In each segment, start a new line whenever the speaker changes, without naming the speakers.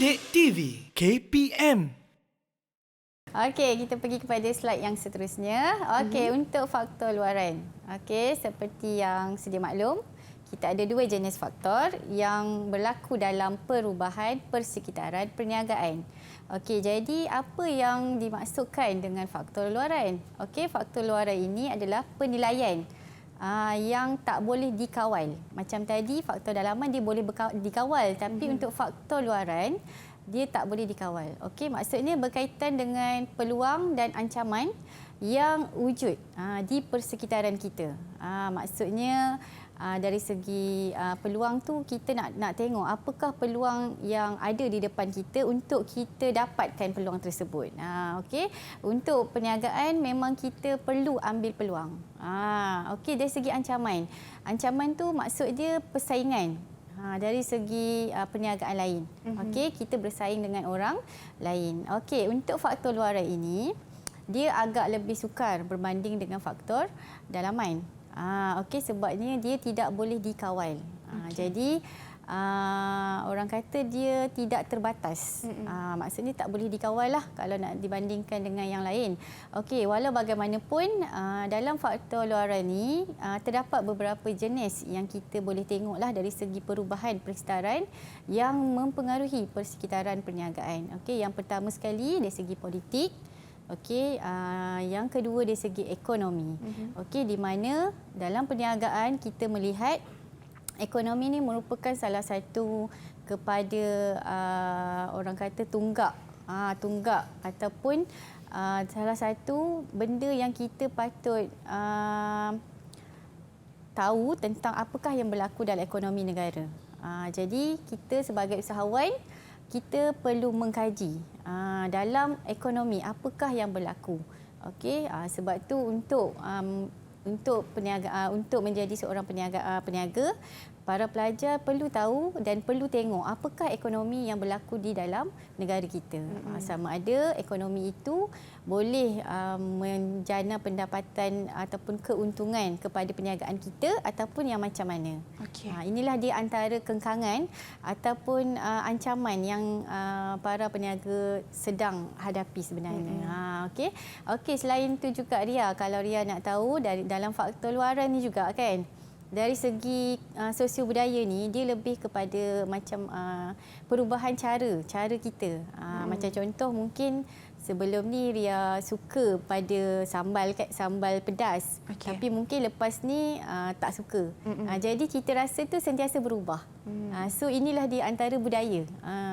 Didik TV KPM.
Okey, kita pergi kepada slide yang seterusnya. Okey, untuk faktor luaran. Okey, seperti yang sedia maklum, kita ada dua jenis faktor yang berlaku dalam perubahan persekitaran perniagaan. Okey, jadi apa yang dimaksudkan dengan faktor luaran? Okey, faktor luaran ini adalah penilaian yang tak boleh dikawal. Macam tadi, faktor dalaman dia boleh dikawal, tapi untuk faktor luaran, dia tak boleh dikawal. Okey, maksudnya berkaitan dengan peluang dan ancaman yang wujud di persekitaran kita. Maksudnya dari segi peluang tu kita nak tengok apakah peluang yang ada di depan kita untuk kita dapatkan peluang tersebut. Okey, untuk perniagaan memang kita perlu ambil peluang. Okey, dari segi ancaman. Ancaman tu maksud dia persaingan. Dari segi perniagaan lain. Okey, kita bersaing dengan orang lain. Okey, untuk faktor luaran ini dia agak lebih sukar berbanding dengan faktor dalaman. Okey, sebabnya dia tidak boleh dikawal. Jadi orang kata dia tidak terbatas. Maksudnya tak boleh dikawal lah kalau nak dibandingkan dengan yang lain. Okey, walau bagaimanapun dalam faktor luaran ni terdapat beberapa jenis yang kita boleh tengoklah dari segi perubahan persekitaran yang mempengaruhi persekitaran perniagaan. Okey, yang pertama sekali dari segi politik. Okey, yang kedua dari segi ekonomi. Okey, di mana dalam perniagaan kita melihat ekonomi ini merupakan salah satu kepada orang kata tunggak ataupun salah satu benda yang kita patut tahu tentang apakah yang berlaku dalam ekonomi negara. Jadi kita sebagai usahawan kita perlu mengkaji dalam ekonomi apakah yang berlaku. Okey, sebab tu untuk menjadi seorang peniaga, para pelajar perlu tahu dan perlu tengok apakah ekonomi yang berlaku di dalam negara kita. Sama ada ekonomi itu boleh menjana pendapatan ataupun keuntungan kepada perniagaan kita ataupun yang macam mana.
Okey.
Inilah dia antara kengkangan ataupun ancaman yang para peniaga sedang hadapi sebenarnya. Okey, selain itu juga Ria, kalau Ria nak tahu dalam faktor luaran ni juga kan, dari segi sosio budaya ni dia lebih kepada macam perubahan cara kita. Macam contoh mungkin sebelum ni Ria suka pada sambal pedas. Tapi mungkin lepas ni tak suka. Jadi cita rasa tu sentiasa berubah. So inilah di antara budaya,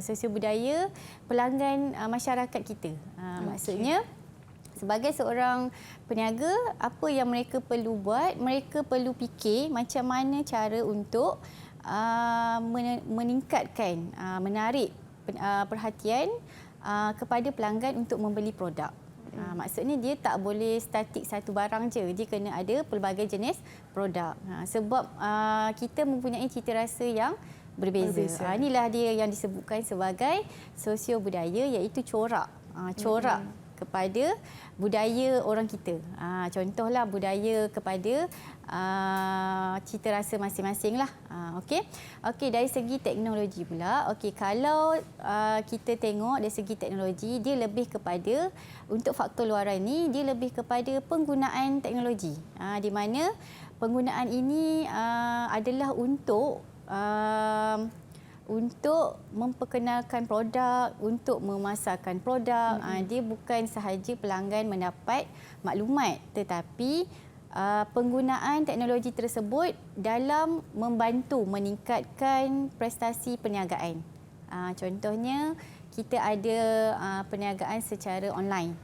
sosio budaya pelanggan masyarakat kita. Maksudnya sebagai seorang peniaga, apa yang mereka perlu buat, mereka perlu fikir macam mana cara untuk meningkatkan, menarik perhatian kepada pelanggan untuk membeli produk. Maksudnya dia tak boleh statik satu barang je, dia kena ada pelbagai jenis produk. Sebab kita mempunyai cita rasa yang berbeza. Inilah dia yang disebutkan sebagai sosio budaya, iaitu corak. Corak kepada budaya orang kita. Contohlah budaya kepada cita rasa masing-masing lah. Okey, dari segi teknologi pula. Okey, kalau kita tengok dari segi teknologi, dia lebih kepada, untuk faktor luaran ni, dia lebih kepada penggunaan teknologi. Di mana penggunaan ini adalah untuk memperkenalkan produk, untuk memasarkan produk. Dia bukan sahaja pelanggan mendapat maklumat, tetapi penggunaan teknologi tersebut dalam membantu meningkatkan prestasi perniagaan. Contohnya, kita ada perniagaan secara online.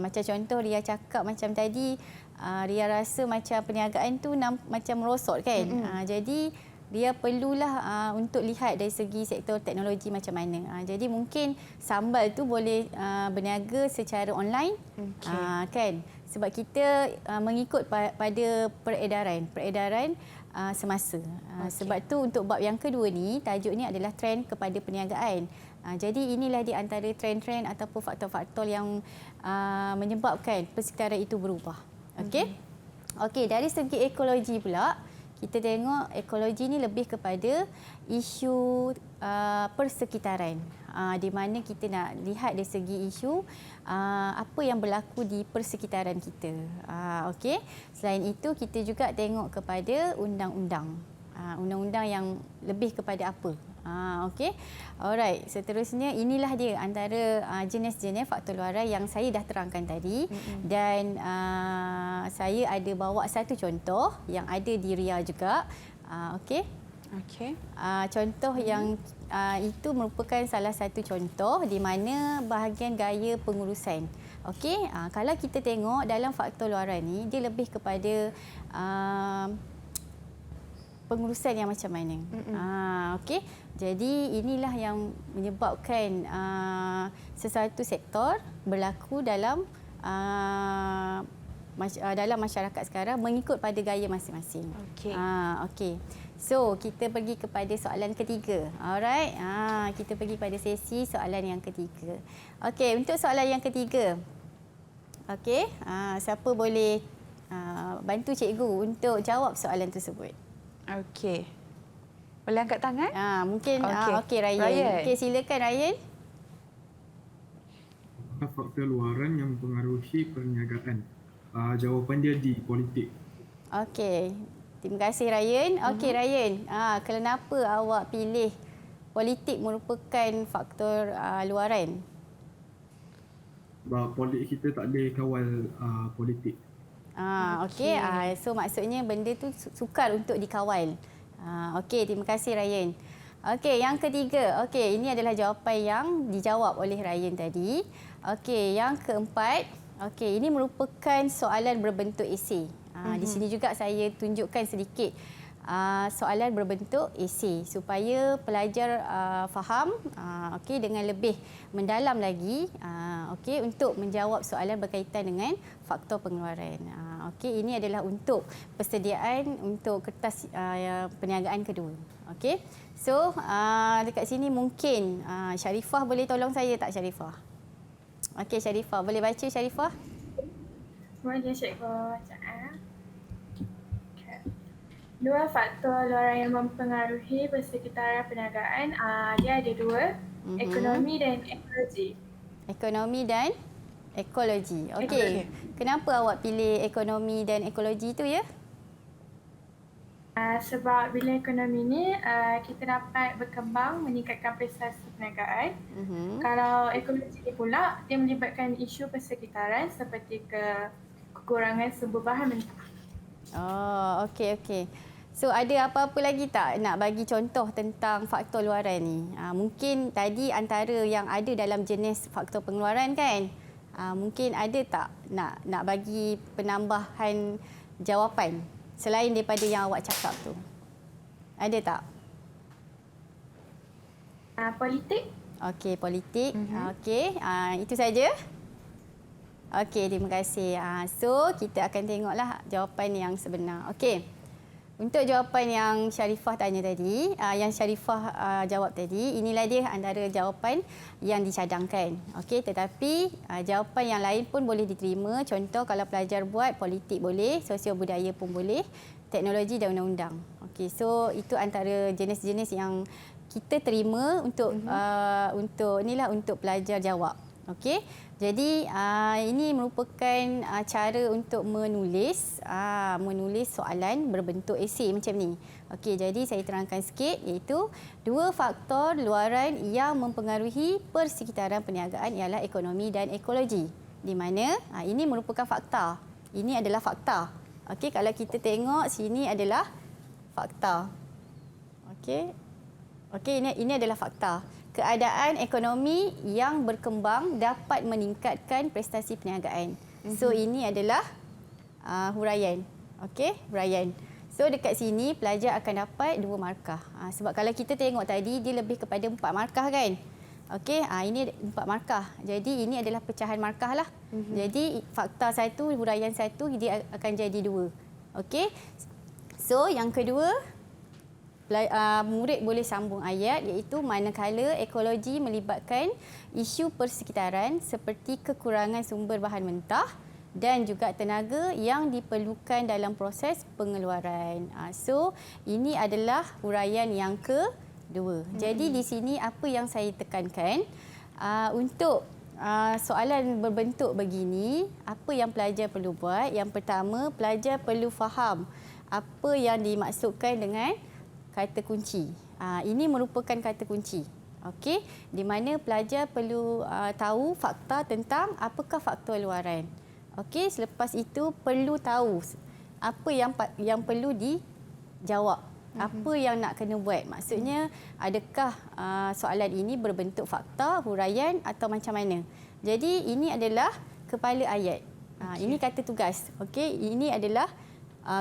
Macam contoh Ria cakap macam tadi, Ria rasa macam perniagaan tu macam merosot kan. Jadi dia perlulah untuk lihat dari segi sektor teknologi macam mana. Jadi mungkin sambal tu boleh berniaga secara online, kan? Sebab kita mengikut pada peredaran semasa. Sebab tu untuk bab yang kedua ni, tajuk ni adalah trend kepada perniagaan. Jadi inilah di antara trend-trend ataupun faktor-faktor yang menyebabkan persekitaran itu berubah. Okey, dari segi ekologi pula, kita tengok ekologi ni lebih kepada isu persekitaran. Di mana kita nak lihat dari segi isu apa yang berlaku di persekitaran kita. Okey. Selain itu kita juga tengok kepada undang-undang. Undang-undang yang lebih kepada apa? Okey. Alright, seterusnya inilah dia antara jenis-jenis faktor luaran yang saya dah terangkan tadi. Dan saya ada bawa satu contoh yang ada di RIA juga. Okey.
Okey.
Contoh yang itu merupakan salah satu contoh di mana bahagian gaya pengurusan. Okey, kalau kita tengok dalam faktor luaran ni dia lebih kepada pengurusan yang macam mana. Okey. Jadi inilah yang menyebabkan sesuatu sektor berlaku dalam dalam masyarakat sekarang mengikut pada gaya masing-masing.
Okey.
Okey. So, kita pergi kepada soalan ketiga. Alright. Kita pergi pada sesi soalan yang ketiga. Okey, untuk soalan yang ketiga. Okey, siapa boleh bantu cikgu untuk jawab soalan tersebut?
Okey. Boleh angkat tangan?
Mungkin okey Ryan. Okey, silakan Ryan.
Faktor luaran yang mempengaruhi perniagaan. Jawapan dia di politik.
Okey. Terima kasih Ryan. Okey Ryan, kenapa awak pilih politik merupakan faktor luaran?
Sebab politik kita tak ada kawal politik.
Okey. So maksudnya benda tu sukar untuk dikawal. Okey, terima kasih Ryan. Okey, yang ketiga. Okey, ini adalah jawapan yang dijawab oleh Ryan tadi. Okey, yang keempat. Okey, ini merupakan soalan berbentuk esei. Di sini juga saya tunjukkan sedikit soalan berbentuk esei supaya pelajar faham okey dengan lebih mendalam lagi okey untuk menjawab soalan berkaitan dengan faktor pengeluaran. Okey, ini adalah untuk persediaan untuk kertas perniagaan kedua. Okey. So dekat sini mungkin Sharifah boleh tolong saya tak Sharifah? Okey Sharifah, boleh baca Sharifah?
Boleh cikgu. Dua faktor luaran yang mempengaruhi persekitaran perniagaan, dia ada dua, ekonomi dan ekologi.
Ekonomi dan ekologi. Okey. Kenapa awak pilih ekonomi dan ekologi itu ya?
Sebab bila ekonomi ni kita dapat berkembang meningkatkan prestasi perniagaan. Kalau ekologi ni pula dia melibatkan isu persekitaran seperti kekurangan sumber bahan mentah.
Oh, okey. So ada apa-apa lagi tak nak bagi contoh tentang faktor luaran ni? Mungkin tadi antara yang ada dalam jenis faktor pengeluaran kan? Mungkin ada tak nak bagi penambahan jawapan selain daripada yang awak cakap tu? Ada tak?
Politik.
Okey, politik. Okey, itu saja. Okey, terima kasih. So, kita akan tengoklah jawapan yang sebenar. Okey. Untuk jawapan yang Sharifah tanya tadi, yang Sharifah jawab tadi, inilah dia antara jawapan yang dicadangkan. Okey, tetapi jawapan yang lain pun boleh diterima. Contoh kalau pelajar buat politik boleh, sosio budaya pun boleh, teknologi dan undang-undang. Okey, so itu antara jenis-jenis yang kita terima untuk untuk pelajar jawab. Okey. Jadi ini merupakan cara untuk menulis soalan berbentuk esei macam ni. Okey, jadi saya terangkan sikit iaitu dua faktor luaran yang mempengaruhi persekitaran perniagaan ialah ekonomi dan ekologi. Di mana ini merupakan fakta. Ini adalah fakta. Okey, kalau kita tengok sini adalah fakta. Okey. Okey, ini adalah fakta. Keadaan ekonomi yang berkembang dapat meningkatkan prestasi perniagaan. So ini adalah huraian. Okey, huraian. So dekat sini pelajar akan dapat 2 markah. Sebab kalau kita tengok tadi dia lebih kepada 4 markah kan? Okey, ini 4 markah. Jadi ini adalah pecahan markah lah. Jadi fakta 1, huraian 1 dia akan jadi 2. Okey. So yang kedua, murid boleh sambung ayat iaitu manakala ekologi melibatkan isu persekitaran seperti kekurangan sumber bahan mentah dan juga tenaga yang diperlukan dalam proses pengeluaran. So, ini adalah huraian yang 2. Jadi di sini apa yang saya tekankan untuk soalan berbentuk begini, apa yang pelajar perlu buat? Yang pertama, pelajar perlu faham apa yang dimaksudkan dengan kata kunci. Ini merupakan kata kunci. Okey, di mana pelajar perlu tahu fakta tentang apakah faktor luaran. Okey, selepas itu perlu tahu apa yang perlu dijawab. Apa yang nak kena buat? Maksudnya, adakah soalan ini berbentuk fakta, huraian atau macam mana? Jadi, ini adalah kepala ayat. Ini kata tugas. Okey, ini adalah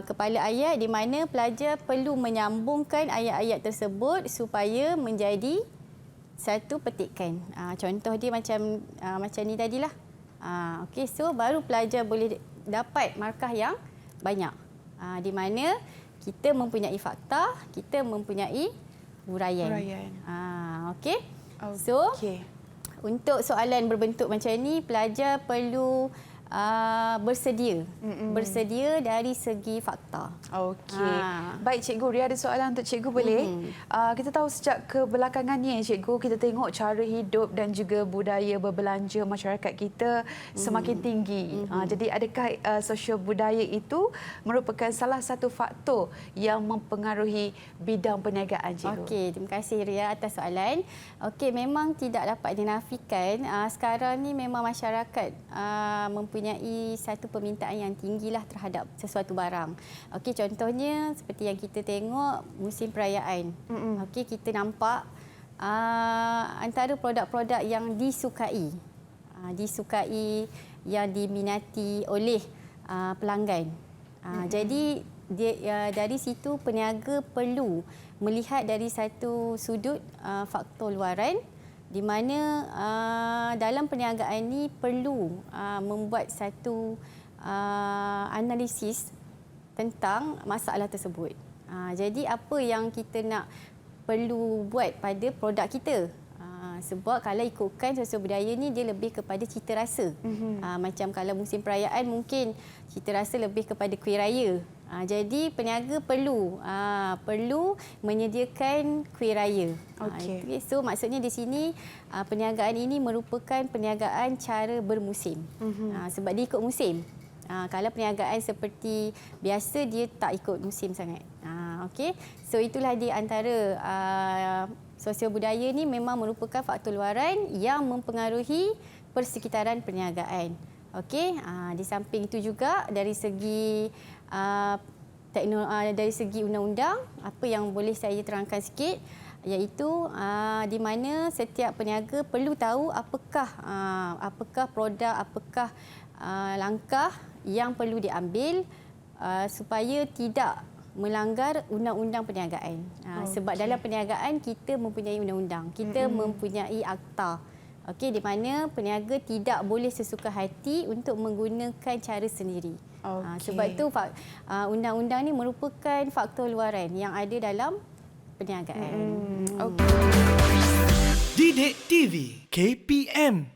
kepala ayat di mana pelajar perlu menyambungkan ayat-ayat tersebut supaya menjadi satu petikan. Contoh dia macam ni tadilah. Okey, so baru pelajar boleh dapat markah yang banyak. Di mana kita mempunyai fakta, kita mempunyai huraian. Okey. So, untuk soalan berbentuk macam ni, pelajar perlu bersedia dari segi fakta.
Okey. Baik Cikgu, Ria ada soalan untuk Cikgu boleh? Kita tahu sejak kebelakangan ni Cikgu, kita tengok cara hidup dan juga budaya berbelanja masyarakat kita semakin tinggi. Jadi adakah sosial budaya itu merupakan salah satu faktor yang mempengaruhi bidang perniagaan Cikgu?
Okey, terima kasih Ria atas soalan. Okey, memang tidak dapat dinafikan sekarang ni memang masyarakat mempunyai satu permintaan yang tinggilah terhadap sesuatu barang. Okey, contohnya seperti yang kita tengok musim perayaan. Okey, kita nampak antara produk-produk yang disukai, yang diminati oleh pelanggan. Jadi dari situ peniaga perlu melihat dari satu sudut faktor luaran, di mana dalam perniagaan ini perlu membuat satu analisis tentang masalah tersebut. Jadi apa yang kita nak perlu buat pada produk kita. Sebab kalau ikutkan sosial budaya ni dia lebih kepada cita rasa. Macam kalau musim perayaan mungkin cita rasa lebih kepada kuih raya. Jadi peniaga perlu menyediakan kuih raya.
Okey.
So maksudnya di sini perniagaan ini merupakan perniagaan cara bermusim. Sebab dia ikut musim. Kalau perniagaan seperti biasa dia tak ikut musim sangat. Okey. So itulah di antara sosial budaya ni memang merupakan faktor luaran yang mempengaruhi persekitaran perniagaan. Okey, di samping itu juga dari segi dari segi undang-undang, apa yang boleh saya terangkan sikit iaitu di mana setiap peniaga perlu tahu apakah produk, apakah langkah yang perlu diambil supaya tidak melanggar undang-undang perniagaan. Sebab dalam perniagaan kita mempunyai undang-undang, kita mempunyai akta. Okey, di mana peniaga tidak boleh sesuka hati untuk menggunakan cara sendiri. Sebab itu undang-undang ni merupakan faktor luaran yang ada dalam perniagaan.
Didik TV KPM